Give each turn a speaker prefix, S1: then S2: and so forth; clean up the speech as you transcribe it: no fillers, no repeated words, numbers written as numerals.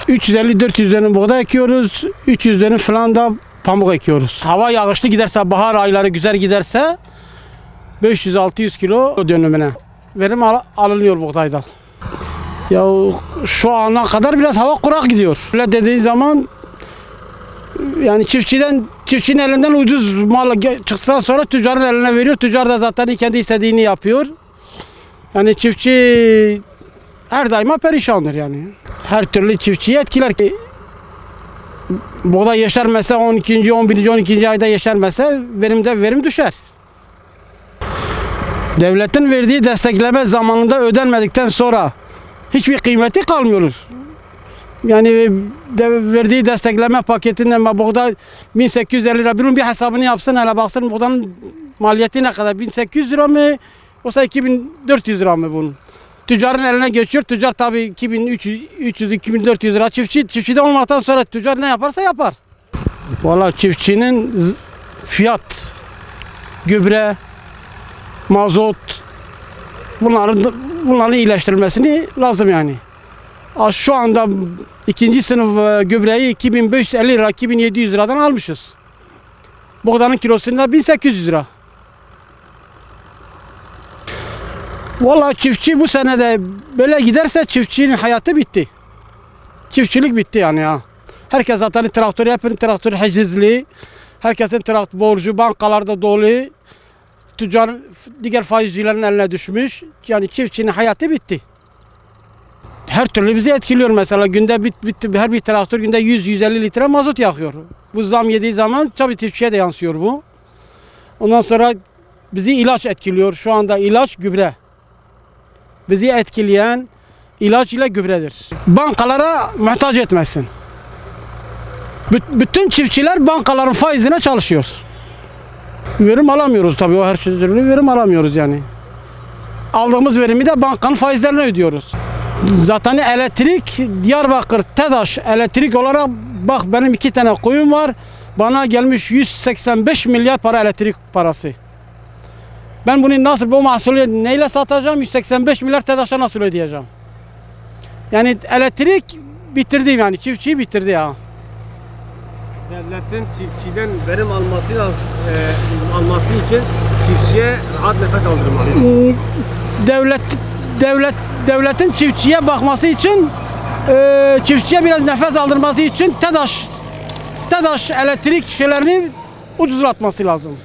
S1: ...350-400 dönüm buğday ekiyoruz, 300 dönüm falan da pamuk ekiyoruz. Hava yağışlı giderse, bahar ayları güzel giderse 500-600 kilo dönümüne verim alınıyor buğdaydan. Ya şu ana kadar biraz hava kurak gidiyor. Öyle dediği zaman yani çiftçinin elinden ucuz mal çıktıktan sonra tüccarın eline veriyor. Tüccar da zaten kendi istediğini yapıyor. Yani çiftçi her daima perişandır yani. Her türlü çiftçiyi etkiler ki buğday yeşermese 12. 11. 12. ayda yeşermese verim düşer. Devletin verdiği destekleme zamanında ödenmedikten sonra hiçbir kıymeti kalmıyor. Yani verdiği destekleme paketinden buğday 1850 lira. Bunun bir hesabını yapsın, hele baksın buğdanın maliyeti ne kadar? 1800 lira mı? Yoksa 2400 lira mı bunun? Tüccarın eline geçiyor. Tüccar tabii 2300-2400 lira. Çiftçide olmaktan sonra tüccar ne yaparsa yapar. Vallahi çiftçinin fiyat, gübre, mazot bunların iyileştirilmesini lazım yani. Şu anda ikinci sınıf gübreyi 2550 lira, 2700 liradan almışız. Buğdanın kilosunda 1800 lira. Vallahi çiftçi bu sene de böyle giderse çiftçinin hayatı bitti. Çiftçilik bitti yani ya. Herkes zaten traktör yapıyor, traktör hacizli. Herkesin traktör borcu bankalarda dolu. Tüccar diğer faizcilerin eline düşmüş. Yani çiftçinin hayatı bitti. Her türlü bizi etkiliyor mesela. Günde her bir traktör günde 100-150 litre mazot yakıyor. Bu zam yediği zaman tabii çiftçiye de yansıyor bu. Ondan sonra bizi ilaç etkiliyor. Şu anda ilaç, gübre. Bizi etkileyen ilaç ile gübredir. Bankalara muhtaç etmesin. Bütün çiftçiler bankaların faizine çalışıyor. Verim alamıyoruz tabii, o her türlü verim alamıyoruz yani. Aldığımız verimi de bankanın faizlerine ödüyoruz. Zaten elektrik, Diyarbakır, TEDAŞ elektrik olarak bak benim 2 tane koyun var. Bana gelmiş 185 milyar para elektrik parası. Ben bunu nasıl, bu mahsulü neyle satacağım? 185 milyar TEDAŞ'a nasıl ödeyeceğim? Yani elektrik bitirdi yani, çiftçiyi bitirdi ya.
S2: Devletin çiftçiden verim alması lazım, alması için çiftçiye rahat nefes aldırmalı.
S1: Devletin çiftçiye bakması için, çiftçiye biraz nefes aldırması için TEDAŞ elektrik şeylerini ucuzlatması lazım.